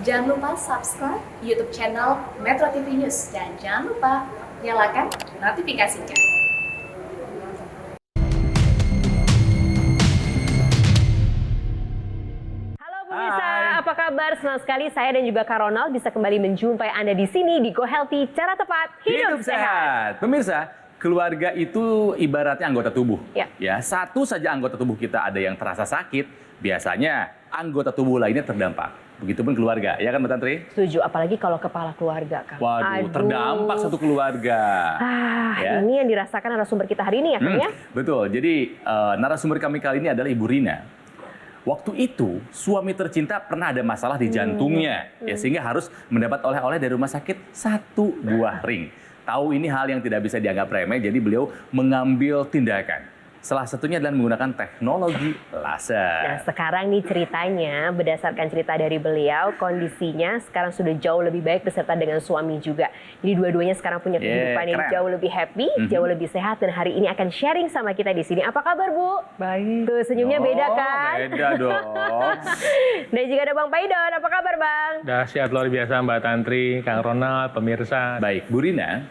Jangan lupa subscribe YouTube channel Metro TV News dan jangan lupa nyalakan notifikasinya. Halo pemirsa, apa kabar? Senang sekali saya dan juga Kak Ronald bisa kembali menjumpai Anda di sini di Go Healthy, cara tepat hidup sehat. Pemirsa, keluarga itu ibaratnya anggota tubuh. Ya. Satu saja anggota tubuh kita ada yang terasa sakit, biasanya anggota tubuh lainnya terdampak. Begitupun keluarga, ya kan Mbak Tantri? Setuju, apalagi kalau kepala keluarga, Kak. Waduh, terdampak satu keluarga. Ya. Ini yang dirasakan narasumber kita hari ini ya, Kak ya? Betul, jadi narasumber kami kali ini adalah Ibu Rina. Waktu itu suami tercinta pernah ada masalah di jantungnya, ya sehingga harus mendapat oleh-oleh dari rumah sakit 1 buah ring. Tahu ini hal yang tidak bisa dianggap remeh, jadi beliau mengambil tindakan. Salah satunya adalah menggunakan teknologi Nah, laser. sekarang nih ceritanya, berdasarkan cerita dari beliau, kondisinya sekarang sudah jauh lebih baik beserta dengan suami juga. Jadi dua-duanya sekarang punya kehidupan yang keren. jauh lebih happy, jauh lebih sehat, dan hari ini akan sharing sama kita di sini. Apa kabar, Bu? Baik. Tuh, senyumnya beda kan? Beda dong. Dan juga ada Bang Paidon, apa kabar Bang? Dahsyat luar biasa Mbak Tantri, Kang Ronald, pemirsa. Baik, Bu Rina,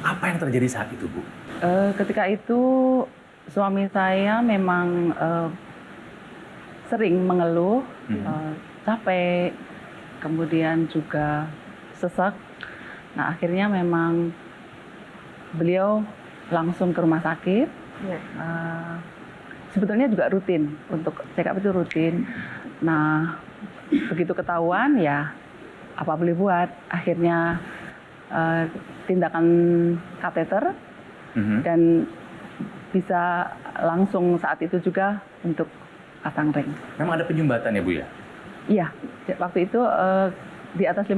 apa yang terjadi saat itu, Bu? Ketika itu suami saya memang sering mengeluh, capek, kemudian juga sesak. Nah akhirnya memang beliau langsung ke rumah sakit. Sebetulnya juga rutin, untuk check up itu rutin. Nah begitu ketahuan ya apa boleh buat, akhirnya tindakan kateter dan bisa langsung saat itu juga untuk pasang ring. Memang ada penyumbatan ya, Bu ya? Iya, waktu itu di atas 50%.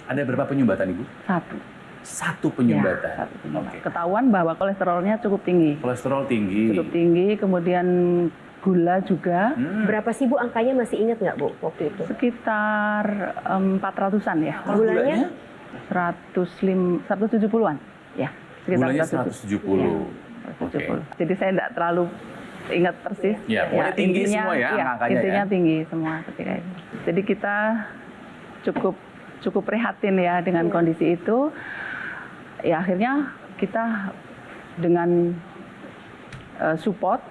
Ada berapa penyumbatan, Ibu? Satu penyumbatan. Ya, satu penyumbatan. Oke. Ketahuan bahwa kolesterolnya cukup tinggi. Kolesterol tinggi. Cukup tinggi, kemudian gula juga. Berapa sih Bu angkanya, masih ingat nggak Bu waktu itu? Sekitar 400-an ya. Gulanya? 170-an. Ya, sekitar Gulanya 170. 170. Oke. Jadi saya tidak terlalu ingat persis. Ya, pokoknya tinggi semua ya angkanya intinya ya. tinggi semua ketika itu. Jadi kita cukup prihatin ya dengan kondisi itu. Ya akhirnya kita dengan support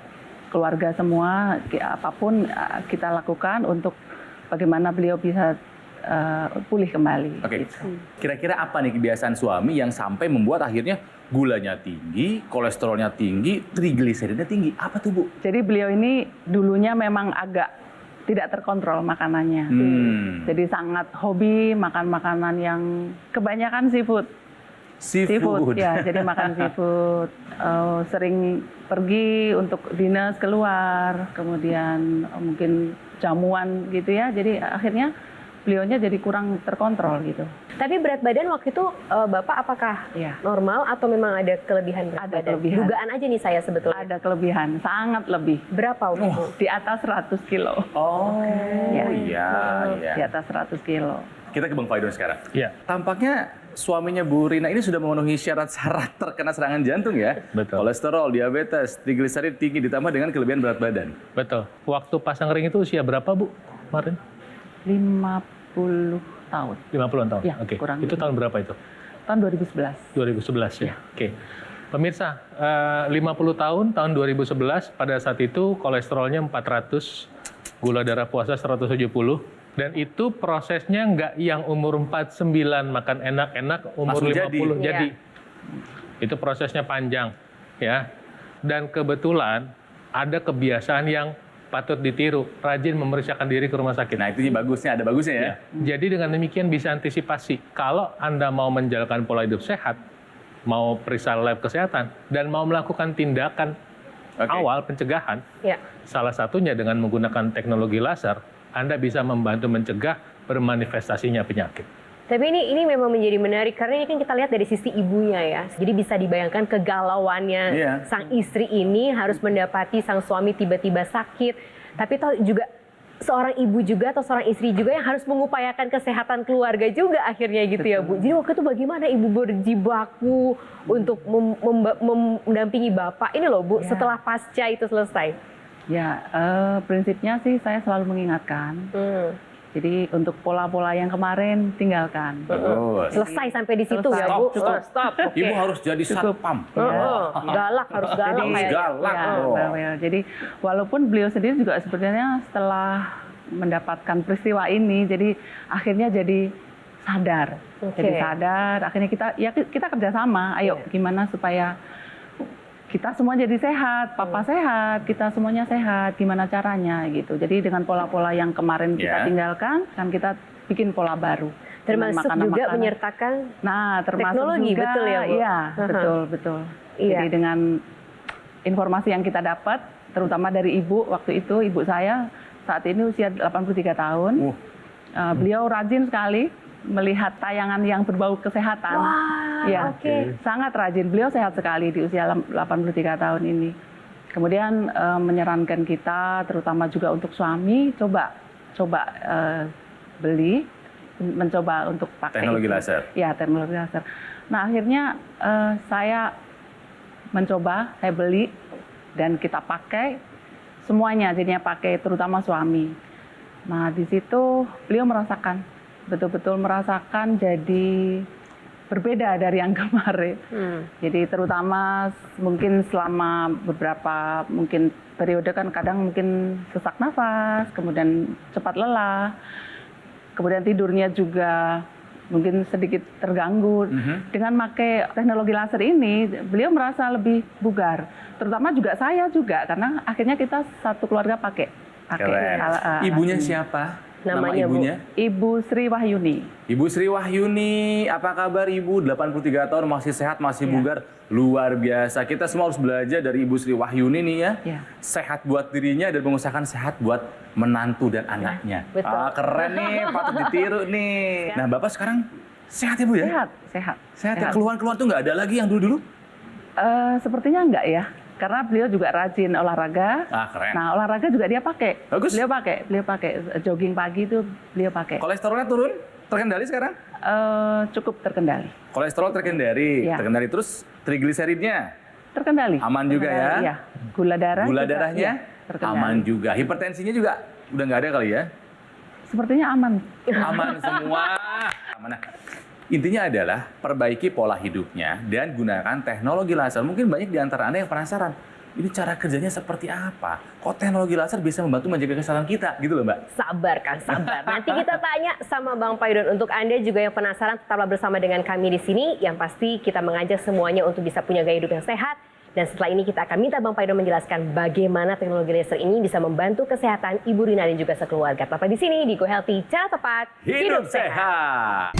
keluarga semua, apapun kita lakukan untuk bagaimana beliau bisa pulih kembali. Oke. Gitu. Kira-kira apa nih kebiasaan suami yang sampai membuat akhirnya gulanya tinggi, kolesterolnya tinggi, trigliseridnya tinggi? Apa tuh, Bu? Jadi beliau ini dulunya memang agak tidak terkontrol makanannya. Jadi sangat hobi makan makanan yang kebanyakan seafood. Seafood. Ya, jadi makan seafood. Sering pergi untuk dinas keluar, kemudian mungkin jamuan gitu ya. Jadi akhirnya beliaunya jadi kurang terkontrol gitu. Tapi berat badan waktu itu Bapak apakah normal atau memang ada kelebihan berat Ada badan? kelebihan. Dugaan aja nih saya sebetulnya. Ada kelebihan, sangat lebih. Berapa waktu itu? Di atas 100 kilo. Oh, Ya. iya. Di atas 100 kilo. Kita ke Bang Faidon sekarang. Iya. Tampaknya suaminya Bu Rina ini sudah memenuhi syarat-syarat terkena serangan jantung ya. Betul. Kolesterol, diabetes, trigliserid tinggi ditambah dengan kelebihan berat badan. Betul. Waktu pasang ring itu usia berapa Bu kemarin? 50 tahun. 50-an tahun? Ya, Oke. kurang Itu lebih. tahun berapa itu? Tahun 2011. 2011 ya? Oke. Pemirsa, 50 tahun 2011, pada saat itu kolesterolnya 400, gula darah puasa 170, dan itu prosesnya nggak yang umur 49 makan enak-enak, umur Langsung 50 jadi. jadi. Itu prosesnya panjang, ya. Dan kebetulan ada kebiasaan yang patut ditiru, rajin memeriksakan diri ke rumah sakit. Nah, itu bagusnya, ada bagusnya ya. Jadi dengan demikian bisa antisipasi. Kalau Anda mau menjalankan pola hidup sehat, mau periksa lab kesehatan, dan mau melakukan tindakan awal pencegahan, salah satunya dengan menggunakan teknologi laser, Anda bisa membantu mencegah bermanifestasinya penyakit. Tapi ini memang menjadi menarik karena ini kan kita lihat dari sisi ibunya ya. Jadi bisa dibayangkan kegalauannya sang istri ini harus mendapati sang suami tiba-tiba sakit. Tapi toh juga seorang ibu juga atau seorang istri juga yang harus mengupayakan kesehatan keluarga juga akhirnya gitu ya Bu. Jadi waktu itu bagaimana ibu berjibaku untuk mendampingi Bapak ini loh Bu setelah pasca itu selesai? Ya, prinsipnya sih saya selalu mengingatkan Jadi untuk pola-pola yang kemarin tinggalkan. Bagus. Selesai sampai di situ Selesai. ya Bu? Cukup. Stop. Oke. Ibu harus jadi satpam. Galak, harus galak. Harus kayaknya. galak. Ya, Oh. bawel. Jadi walaupun beliau sendiri juga sebenarnya setelah mendapatkan peristiwa ini, jadi akhirnya jadi sadar. Oke. Jadi sadar, akhirnya kita kerjasama. Ayo gimana supaya kita semua jadi sehat, papa sehat, kita semuanya sehat, gimana caranya gitu. Jadi dengan pola-pola yang kemarin kita tinggalkan, kan kita bikin pola baru. Dengan Termasuk juga makanan-makanan. menyertakan Termasuk teknologi, juga, betul ya Bu? Iya, betul. Iya. Jadi dengan informasi yang kita dapat, terutama dari ibu waktu itu, ibu saya saat ini usia 83 tahun. Beliau rajin sekali melihat tayangan yang berbau kesehatan. Wah, Ya, oke. sangat rajin. Beliau sehat sekali di usia 83 tahun ini. Kemudian menyarankan kita, terutama juga untuk suami, coba beli, mencoba untuk pakai Teknologi itu. laser. Ya, teknologi laser. Nah, akhirnya saya mencoba, saya beli dan kita pakai semuanya. Jadinya pakai, terutama suami. Nah, di situ beliau merasakan, betul-betul merasakan jadi berbeda dari yang kemarin. Jadi terutama mungkin selama beberapa mungkin periode kan kadang mungkin sesak nafas, kemudian cepat lelah, kemudian tidurnya juga mungkin sedikit terganggu. Dengan pakai teknologi laser ini, beliau merasa lebih bugar. Terutama juga saya juga, karena akhirnya kita satu keluarga pakai. Keren. Ibunya siapa? Namanya, Nama ibunya? Ibu Sri Wahyuni. Ibu Sri Wahyuni, apa kabar Ibu? 83 tahun, masih sehat, masih bugar. Luar biasa. Kita semua harus belajar dari Ibu Sri Wahyuni nih ya. Sehat buat dirinya dan mengusahakan sehat buat menantu dan anaknya. Betul. Keren nih, patut ditiru nih. Nah, Bapak sekarang sehat ya Bu ya? Sehat ya? Keluhan-keluhan tuh nggak ada lagi yang dulu-dulu? Sepertinya enggak ya. Karena beliau juga rajin olahraga. Keren. Nah, olahraga juga dia pakai. Bagus. Beliau pakai jogging pagi itu beliau pakai. Kolesterolnya turun? Terkendali sekarang? Cukup terkendali. Kolesterol terkendali. Ya. Terkendali terus trigliseridnya? Terkendali. Aman juga ya? Iya. Gula Gula juga, darahnya? ya, terkendali. Aman juga. Hipertensinya juga udah nggak ada kali ya? Sepertinya aman. Aman semua. Aman. Nah, intinya adalah perbaiki pola hidupnya dan gunakan teknologi laser. Mungkin banyak di antara Anda yang penasaran, ini cara kerjanya seperti apa? Kok teknologi laser bisa membantu menjaga kesehatan kita? Gitu loh Mbak. Sabar. Nanti kita tanya sama Bang Paidon. Untuk Anda juga yang penasaran, tetaplah bersama dengan kami di sini. Yang pasti kita mengajak semuanya untuk bisa punya gaya hidup yang sehat. Dan setelah ini kita akan minta Bang Paidon menjelaskan bagaimana teknologi laser ini bisa membantu kesehatan Ibu Rina dan juga sekeluarga. Tetaplah di sini di Go Healthy, cara tepat Hidup sehat.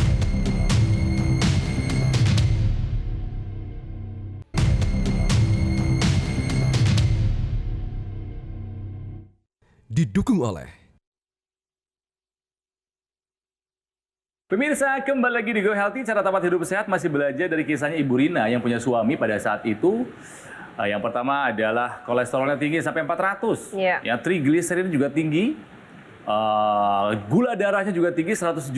Didukung oleh Pemirsa, kembali lagi di Go Healthy, cara tepat hidup sehat, masih belajar dari kisahnya Ibu Rina yang punya suami pada saat itu. Yang pertama adalah kolesterolnya tinggi sampai 400. Ya, trigliserid juga tinggi. Gula darahnya juga tinggi 170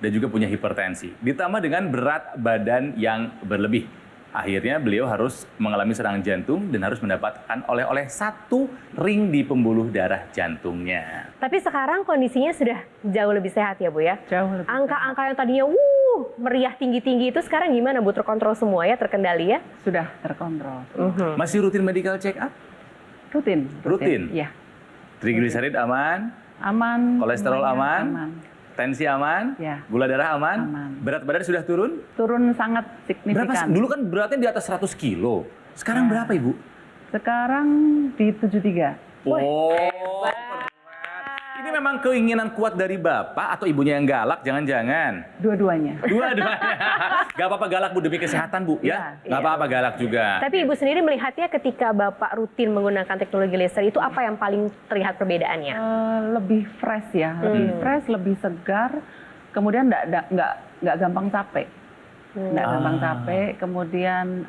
dan juga punya hipertensi. Ditambah dengan berat badan yang berlebih. Akhirnya beliau harus mengalami serangan jantung dan harus mendapatkan oleh-oleh 1 ring di pembuluh darah jantungnya. Tapi sekarang kondisinya sudah jauh lebih sehat ya Bu ya? Jauh lebih Angka-angka yang tadinya meriah tinggi-tinggi itu sekarang gimana Bu? Terkontrol semua ya? Terkendali ya? Sudah terkontrol. Masih rutin medical check up? Rutin? Iya. Trigliserid aman? Aman. Kolesterol semuanya aman? Tensi aman? Ya. Gula darah aman? Berat badan sudah turun? Turun sangat Berapa? signifikan. Dulu kan beratnya di atas 100 kilo. Sekarang berapa Ibu? Sekarang di 73. Keren. Ini memang keinginan kuat dari Bapak atau Ibunya yang galak? Jangan-jangan. Dua-duanya. Dua-duanya. Gak apa-apa galak Bu, demi kesehatan Bu ya. Gak apa-apa galak juga. Tapi Ibu sendiri melihatnya ketika Bapak rutin menggunakan teknologi laser itu apa yang paling terlihat perbedaannya? Lebih fresh ya, lebih fresh, lebih segar. Kemudian nggak gampang capek. Nggak gampang capek. Kemudian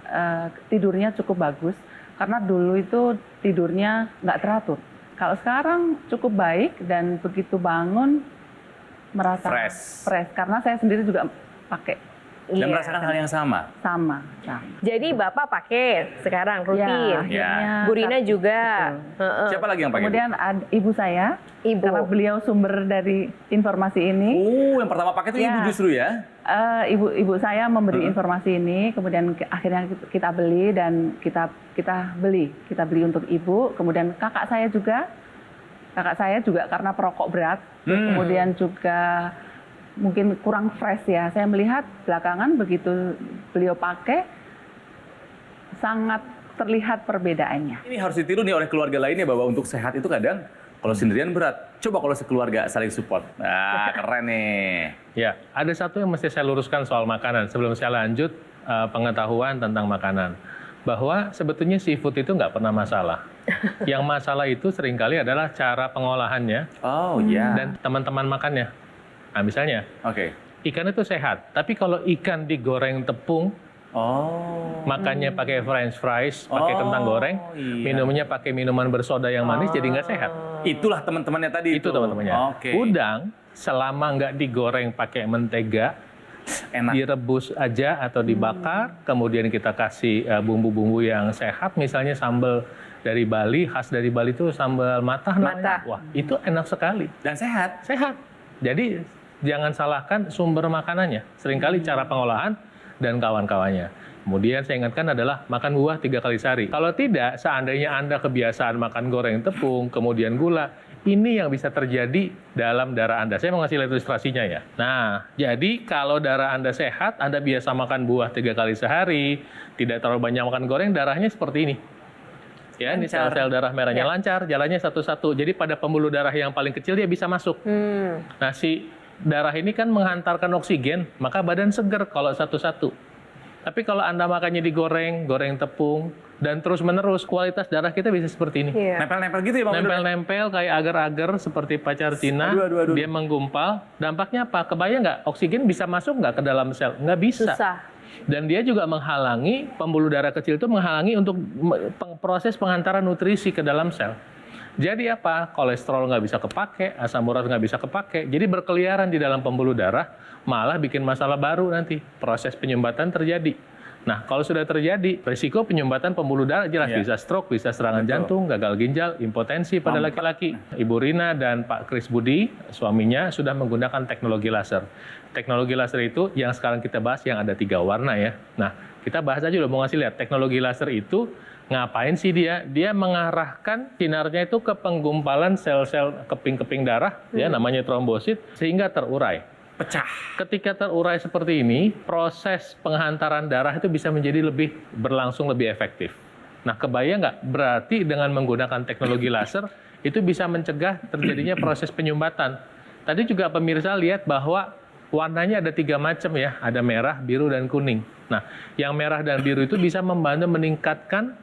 tidurnya cukup bagus. Karena dulu itu tidurnya nggak teratur. Kalau sekarang cukup baik dan begitu bangun merasa fresh. Karena saya sendiri juga pakai Dan merasakan hal yang sama. Sama. Jadi Bapak pakai sekarang rutin. Ya, Bu Rina juga. Siapa lagi yang pakai? Kemudian ada ibu saya, karena beliau sumber dari informasi ini. Yang pertama pakai itu ibu justru ya? Ibu saya memberi informasi ini, kemudian akhirnya kita beli dan kita beli untuk ibu. Kemudian kakak saya juga karena perokok berat, kemudian juga mungkin kurang fresh ya. Saya melihat belakangan begitu beliau pakai, sangat terlihat perbedaannya. Ini harus ditiru nih oleh keluarga lainnya bahwa untuk sehat itu kadang kalau sendirian berat. Coba kalau sekeluarga saling support. Nah, keren nih. Ya, ada satu yang mesti saya luruskan soal makanan. Sebelum saya lanjut pengetahuan tentang makanan. Bahwa sebetulnya seafood itu nggak pernah masalah. Yang masalah itu seringkali adalah cara pengolahannya. Oh iya. Dan teman-teman makannya. Nah misalnya, ikan itu sehat. Tapi kalau ikan digoreng tepung, makannya pakai french fries, pakai kentang goreng, minumnya pakai minuman bersoda yang manis, jadi nggak sehat. Itulah teman-temannya tadi. Itu teman-temannya. Udang, selama nggak digoreng pakai mentega, enak. Direbus aja atau dibakar, kemudian kita kasih bumbu-bumbu yang sehat, misalnya sambal dari Bali, khas dari Bali itu sambal matah namanya. Wah, itu enak sekali. Dan sehat. Sehat. Jadi jangan salahkan sumber makanannya. Seringkali cara pengolahan dan kawan-kawannya. Kemudian saya ingatkan adalah makan buah 3 kali sehari. Kalau tidak, seandainya Anda kebiasaan makan goreng tepung, kemudian gula, ini yang bisa terjadi dalam darah Anda. Saya mau ngasih ilustrasinya ya. Nah, jadi kalau darah Anda sehat, Anda biasa makan buah 3 kali sehari, tidak terlalu banyak makan goreng, darahnya seperti ini. Ya, ini sel-sel darah merahnya lancar, jalannya satu-satu. Jadi pada pembuluh darah yang paling kecil dia bisa masuk. Nah, si darah ini kan menghantarkan oksigen, maka badan seger kalau satu-satu. Tapi kalau Anda makannya digoreng, goreng tepung, dan terus-menerus, kualitas darah kita bisa seperti ini. Nempel-nempel gitu ya Bang? Nempel-nempel kayak agar-agar seperti pacar Cina, dia menggumpal. Dampaknya apa? Kebayang nggak? Oksigen bisa masuk nggak ke dalam sel? Nggak bisa. Susah. Dan dia juga menghalangi, pembuluh darah kecil itu menghalangi untuk proses pengantaran nutrisi ke dalam sel. Jadi apa? Kolesterol nggak bisa kepake, asam urat nggak bisa kepake. Jadi berkeliaran di dalam pembuluh darah, malah bikin masalah baru nanti. Proses penyumbatan terjadi. Nah, kalau sudah terjadi, risiko penyumbatan pembuluh darah jelas. Bisa stroke, bisa serangan jantung, gagal ginjal, impotensi pada laki-laki. Ibu Rina dan Pak Kris Budi, suaminya, sudah menggunakan teknologi laser. Teknologi laser itu yang sekarang kita bahas yang ada 3 warna ya. Nah, kita bahas aja dulu, mau ngasih lihat. Teknologi laser itu ngapain sih dia? Dia mengarahkan sinarnya itu ke penggumpalan sel-sel keping-keping darah, ya namanya trombosit, sehingga terurai. Pecah. Ketika terurai seperti ini, proses penghantaran darah itu bisa menjadi berlangsung lebih efektif. Nah, kebayang nggak? Berarti dengan menggunakan teknologi laser, itu bisa mencegah terjadinya proses penyumbatan. Tadi juga pemirsa lihat bahwa warnanya ada 3 macam ya, ada merah, biru, dan kuning. Nah, yang merah dan biru itu bisa membantu meningkatkan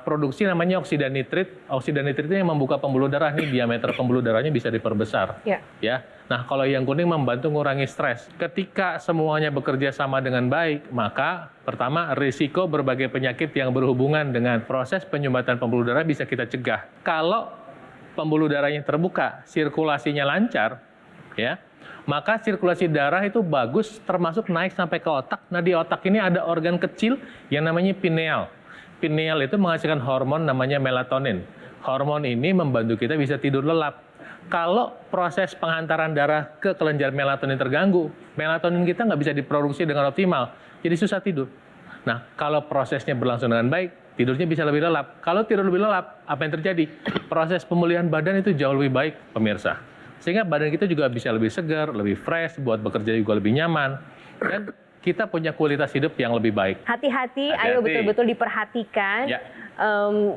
produksi namanya oksida nitrit. Oksida nitrit itu yang membuka pembuluh darah, nih diameter pembuluh darahnya bisa diperbesar. Ya. Nah, kalau yang kuning membantu mengurangi stres. Ketika semuanya bekerja sama dengan baik, maka pertama risiko berbagai penyakit yang berhubungan dengan proses penyumbatan pembuluh darah bisa kita cegah. Kalau pembuluh darahnya terbuka, sirkulasinya lancar, ya, maka sirkulasi darah itu bagus, termasuk naik sampai ke otak. Nah, di otak ini ada organ kecil yang namanya pineal. Pineal itu menghasilkan hormon namanya melatonin. Hormon ini membantu kita bisa tidur lelap. Kalau proses penghantaran darah ke kelenjar melatonin terganggu, melatonin kita nggak bisa diproduksi dengan optimal, jadi susah tidur. Nah, kalau prosesnya berlangsung dengan baik, tidurnya bisa lebih lelap. Kalau tidur lebih lelap, apa yang terjadi? Proses pemulihan badan itu jauh lebih baik, pemirsa. Sehingga badan kita juga bisa lebih segar, lebih fresh, buat bekerja juga lebih nyaman. Dan kita punya kualitas hidup yang lebih baik. Hati-hati, ayo betul-betul diperhatikan.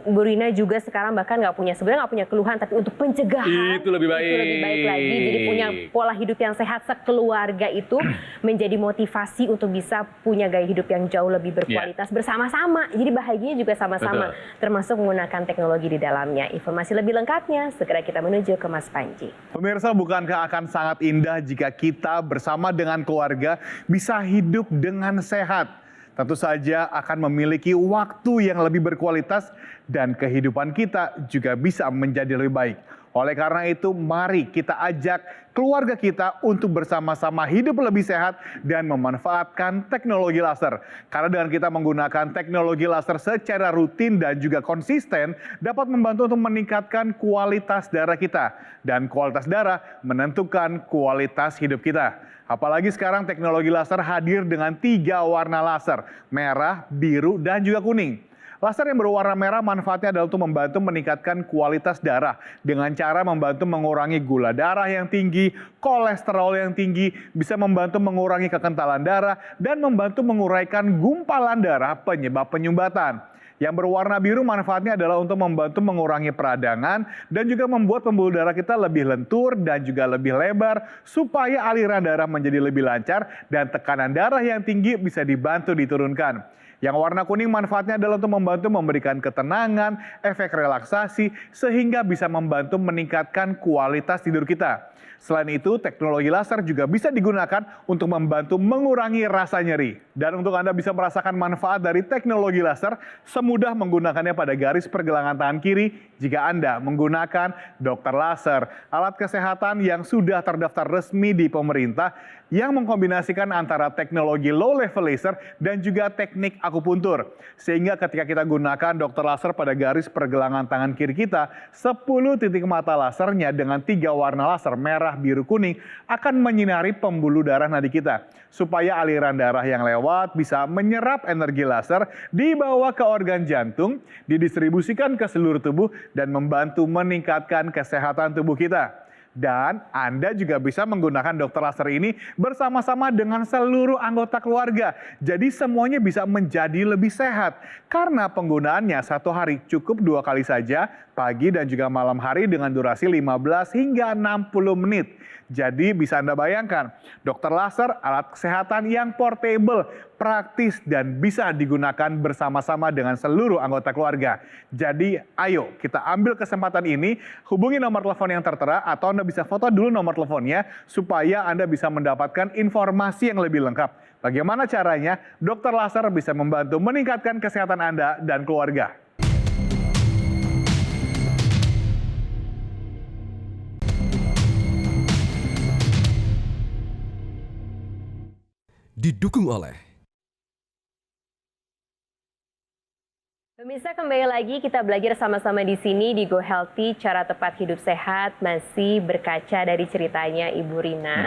Bu Rina juga sekarang bahkan sebenarnya nggak punya keluhan, tapi untuk pencegahan itu lebih baik. Itu lebih baik lagi. Jadi punya pola hidup yang sehat sekeluarga itu menjadi motivasi untuk bisa punya gaya hidup yang jauh lebih berkualitas bersama-sama. Jadi bahagianya juga sama-sama, termasuk menggunakan teknologi di dalamnya. Informasi lebih lengkapnya segera kita menuju ke Mas Panji. Pemirsa, bukankah akan sangat indah jika kita bersama dengan keluarga bisa hidup dengan sehat? Tentu saja akan memiliki waktu yang lebih berkualitas dan kehidupan kita juga bisa menjadi lebih baik. Oleh karena itu, mari kita ajak keluarga kita untuk bersama-sama hidup lebih sehat dan memanfaatkan teknologi laser. Karena dengan kita menggunakan teknologi laser secara rutin dan juga konsisten, dapat membantu untuk meningkatkan kualitas darah kita. Dan kualitas darah menentukan kualitas hidup kita. Apalagi sekarang teknologi laser hadir dengan 3 warna laser, merah, biru, dan juga kuning. Laser yang berwarna merah manfaatnya adalah untuk membantu meningkatkan kualitas darah dengan cara membantu mengurangi gula darah yang tinggi, kolesterol yang tinggi, bisa membantu mengurangi kekentalan darah, dan membantu menguraikan gumpalan darah penyebab penyumbatan. Yang berwarna biru manfaatnya adalah untuk membantu mengurangi peradangan dan juga membuat pembuluh darah kita lebih lentur dan juga lebih lebar supaya aliran darah menjadi lebih lancar dan tekanan darah yang tinggi bisa dibantu diturunkan. Yang warna kuning manfaatnya adalah untuk membantu memberikan ketenangan, efek relaksasi, sehingga bisa membantu meningkatkan kualitas tidur kita. Selain itu, teknologi laser juga bisa digunakan untuk membantu mengurangi rasa nyeri. Dan untuk Anda bisa merasakan manfaat dari teknologi laser, semudah menggunakannya pada garis pergelangan tangan kiri jika Anda menggunakan dokter laser, alat kesehatan yang sudah terdaftar resmi di pemerintah yang mengkombinasikan antara teknologi low level laser dan juga teknik akupuntur. Sehingga ketika kita gunakan dokter laser pada garis pergelangan tangan kiri kita, 10 titik mata lasernya dengan 3 warna laser merah, biru, kuning akan menyinari pembuluh darah nadi kita. Supaya aliran darah yang lewat bisa menyerap energi laser, dibawa ke organ jantung, didistribusikan ke seluruh tubuh dan membantu meningkatkan kesehatan tubuh kita. Dan Anda juga bisa menggunakan dokter laser ini bersama-sama dengan seluruh anggota keluarga. Jadi semuanya bisa menjadi lebih sehat. Karena penggunaannya 1 hari cukup 2 kali saja, pagi dan juga malam hari dengan durasi 15 hingga 60 menit. Jadi bisa Anda bayangkan, dokter laser alat kesehatan yang portable, praktis, dan bisa digunakan bersama-sama dengan seluruh anggota keluarga. Jadi ayo kita ambil kesempatan ini, hubungi nomor telepon yang tertera atau Anda bisa foto dulu nomor teleponnya supaya Anda bisa mendapatkan informasi yang lebih lengkap. Bagaimana caranya? Dokter laser bisa membantu meningkatkan kesehatan Anda dan keluarga. Didukung oleh pemirsa, kembali lagi kita belajar sama-sama di sini di Go Healthy, cara tepat hidup sehat, masih berkaca dari ceritanya Ibu Rina.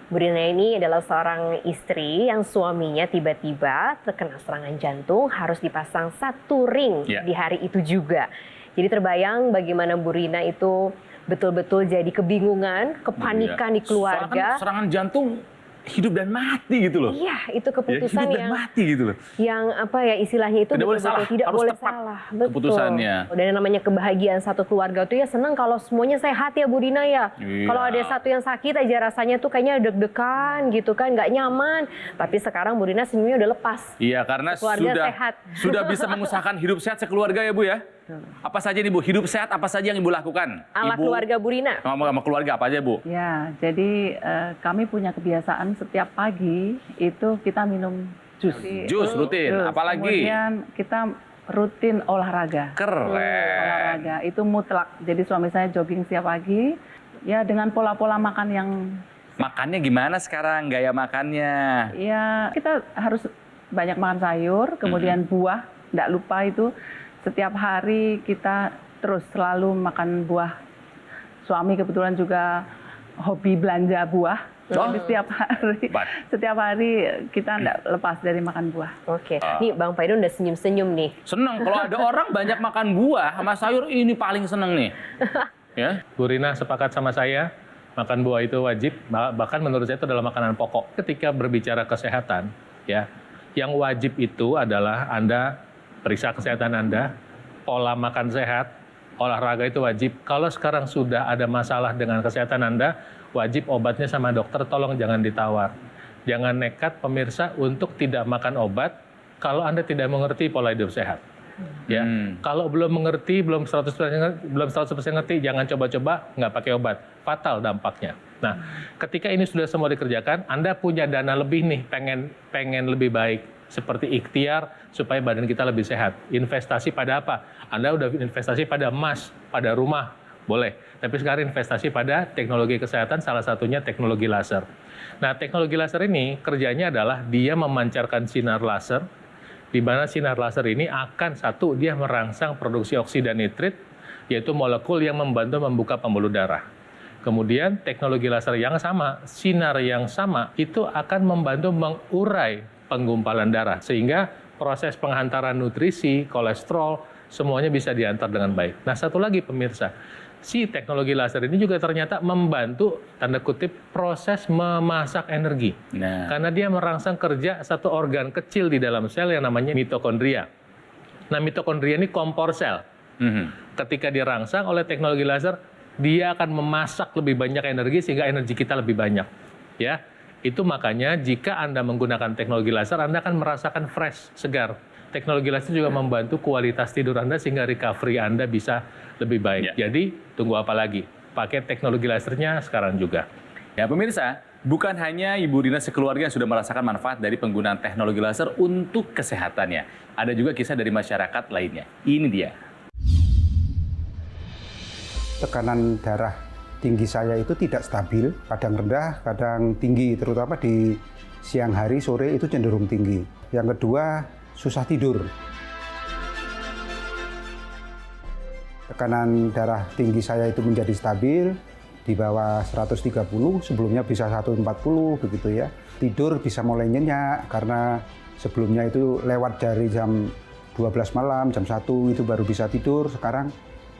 Bu Rina ini adalah seorang istri yang suaminya tiba-tiba terkena serangan jantung, harus dipasang 1 ring di hari itu juga. Jadi terbayang bagaimana Bu Rina itu betul-betul jadi kebingungan, kepanikan di keluarga. Serangan jantung hidup dan mati gitu loh. Iya, itu keputusan hidup dan mati gitu loh. Yang apa ya istilahnya itu tidak boleh salah, tidak harus boleh tepat salah. Betul. Keputusannya. Dan yang namanya kebahagiaan satu keluarga tuh ya senang kalau semuanya sehat ya Bu Rina ya. Iya. Kalau ada satu yang sakit aja rasanya tuh kayaknya deg-degan gitu kan, nggak nyaman. Tapi sekarang Bu Rina senyumnya udah lepas. Iya, karena sehat. sudah bisa mengusahakan hidup sehat sekeluarga ya Bu ya. Apa saja nih Bu, hidup sehat apa saja yang Ibu lakukan? Ala Ibu, keluarga Bu Rina. sama keluarga apa aja Bu? Ya, jadi kami punya kebiasaan setiap pagi itu kita minum jus. Jus rutin, apalagi? Kemudian kita rutin olahraga. Keren. Olahraga itu mutlak. Jadi suami saya jogging setiap pagi, ya dengan pola-pola makan yang... Makannya gimana sekarang, gaya makannya? Ya, kita harus banyak makan sayur, kemudian buah, tidak lupa itu. Setiap hari kita terus selalu makan buah. Suami kebetulan juga hobi belanja buah. Jadi setiap hari kita tidak lepas dari makan buah. Oke. Nih Bang Paidon udah senyum-senyum nih. Seneng kalau ada orang banyak makan buah sama sayur, ini paling seneng nih. Ya. Bu Rina sepakat sama saya, makan buah itu wajib, bahkan menurut saya itu adalah makanan pokok. Ketika berbicara kesehatan, ya, yang wajib itu adalah Anda periksa kesehatan Anda, pola makan sehat, olahraga itu wajib. Kalau sekarang sudah ada masalah dengan kesehatan Anda, wajib obatnya sama dokter, tolong jangan ditawar. Jangan nekat pemirsa untuk tidak makan obat kalau Anda tidak mengerti pola hidup sehat. Ya, kalau belum mengerti, belum 100% ngerti, jangan coba-coba nggak pakai obat. Fatal dampaknya. Nah, ketika ini sudah semua dikerjakan, Anda punya dana lebih nih, pengen lebih baik. Seperti ikhtiar supaya badan kita lebih sehat. Investasi pada apa? Anda udah investasi pada emas, pada rumah, boleh. Tapi sekarang investasi pada teknologi kesehatan, salah satunya teknologi laser. Nah, teknologi laser ini kerjanya adalah dia memancarkan sinar laser, di mana sinar laser ini akan dia merangsang produksi oksida nitrit, yaitu molekul yang membantu membuka pembuluh darah. Kemudian teknologi laser yang sama, sinar yang sama, itu akan membantu mengurai penggumpalan darah, sehingga proses penghantaran nutrisi, kolesterol, semuanya bisa diantar dengan baik. Nah, satu lagi pemirsa, si teknologi laser ini juga ternyata membantu, tanda kutip, proses memasak energi. Karena dia merangsang kerja satu organ kecil di dalam sel yang namanya mitokondria. Nah, mitokondria ini kompor sel. Ketika dirangsang oleh teknologi laser, dia akan memasak lebih banyak energi sehingga energi kita lebih banyak. Ya, itu makanya jika Anda menggunakan teknologi laser, Anda akan merasakan fresh, segar. Teknologi laser juga membantu kualitas tidur Anda sehingga recovery Anda bisa lebih baik. Jadi, tunggu apa lagi? Pakai teknologi lasernya sekarang juga. Ya, pemirsa, bukan hanya Ibu Rina sekeluarga yang sudah merasakan manfaat dari penggunaan teknologi laser untuk kesehatannya. Ada juga kisah dari masyarakat lainnya. Ini dia. Tekanan darah tinggi saya itu tidak stabil, kadang rendah, kadang tinggi, terutama di siang hari, sore itu cenderung tinggi. Yang kedua, susah tidur. Tekanan darah tinggi saya itu menjadi stabil, di bawah 130, sebelumnya bisa 140 begitu ya. Tidur bisa mulai nyenyak, karena sebelumnya itu lewat dari jam 12 malam, jam 1 itu baru bisa tidur, sekarang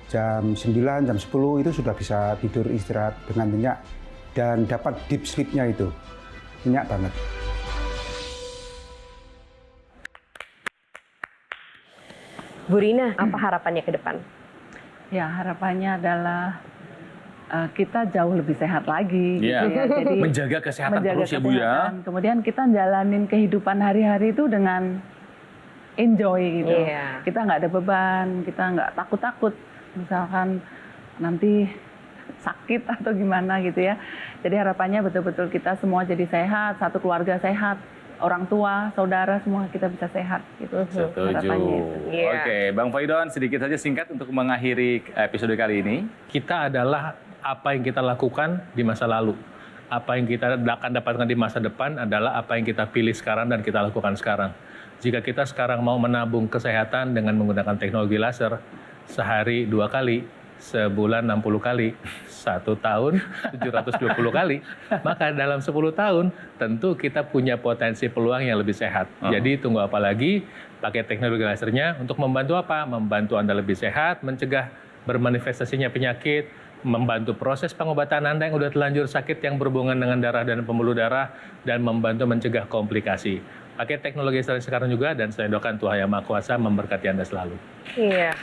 jam 9, jam 10 itu sudah bisa tidur istirahat dengan nyenyak dan dapat deep sleep-nya itu. Nyenyak banget. Bu Rina, apa harapannya ke depan? Ya, harapannya adalah kita jauh lebih sehat lagi. Gitu ya. Jadi, menjaga kesehatan terus ya Bu ya. Kemudian kita jalanin kehidupan hari-hari itu dengan enjoy gitu. Kita nggak ada beban, kita nggak takut-takut. Misalkan nanti sakit atau gimana gitu ya. Jadi harapannya betul-betul kita semua jadi sehat, satu keluarga sehat, orang tua, saudara semua kita bisa sehat gitu. Setuju. Oke, Bang Faidon, sedikit saja singkat untuk mengakhiri episode kali ini. Kita adalah apa yang kita lakukan di masa lalu. Apa yang kita akan dapatkan di masa depan adalah apa yang kita pilih sekarang dan kita lakukan sekarang. Jika kita sekarang mau menabung kesehatan dengan menggunakan teknologi laser, sehari 2 kali, sebulan 60 kali, 1 tahun 720 kali, maka dalam 10 tahun tentu kita punya potensi peluang yang lebih sehat. Jadi tunggu apa lagi, pakai teknologi lasernya untuk membantu apa? Membantu Anda lebih sehat, mencegah bermanifestasinya penyakit, membantu proses pengobatan Anda yang sudah terlanjur sakit yang berhubungan dengan darah dan pembuluh darah, dan membantu mencegah komplikasi. Pakai teknologi laser sekarang juga, dan saya doakan Tuhan Yang Maha Kuasa memberkati Anda selalu. Iya.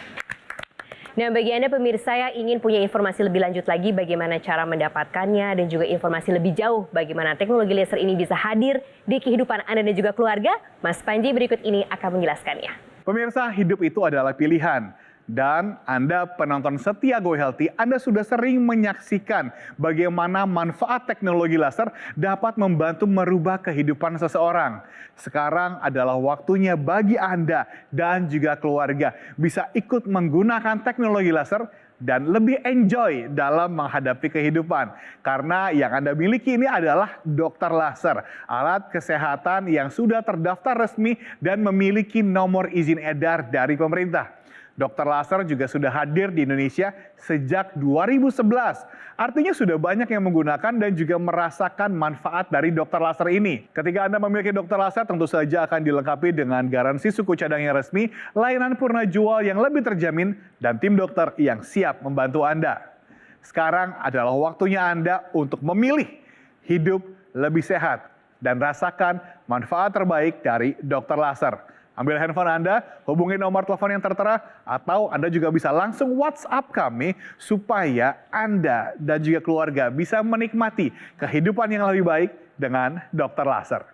Nah, bagi Anda pemirsa yang ingin punya informasi lebih lanjut lagi bagaimana cara mendapatkannya dan juga informasi lebih jauh bagaimana teknologi laser ini bisa hadir di kehidupan Anda dan juga keluarga, Mas Panji berikut ini akan menjelaskannya. Pemirsa, hidup itu adalah pilihan. Dan Anda penonton setia Go Healthy, Anda sudah sering menyaksikan bagaimana manfaat teknologi laser dapat membantu merubah kehidupan seseorang. Sekarang adalah waktunya bagi Anda dan juga keluarga bisa ikut menggunakan teknologi laser dan lebih enjoy dalam menghadapi kehidupan. Karena yang Anda miliki ini adalah dokter laser, alat kesehatan yang sudah terdaftar resmi dan memiliki nomor izin edar dari pemerintah. Dokter laser juga sudah hadir di Indonesia sejak 2011. Artinya sudah banyak yang menggunakan dan juga merasakan manfaat dari dokter laser ini. Ketika Anda memiliki dokter laser, tentu saja akan dilengkapi dengan garansi suku cadang yang resmi, layanan purna jual yang lebih terjamin, dan tim dokter yang siap membantu Anda. Sekarang adalah waktunya Anda untuk memilih hidup lebih sehat dan rasakan manfaat terbaik dari dokter laser. Ambil handphone Anda, hubungi nomor telepon yang tertera, atau Anda juga bisa langsung WhatsApp kami supaya Anda dan juga keluarga bisa menikmati kehidupan yang lebih baik dengan dokter laser.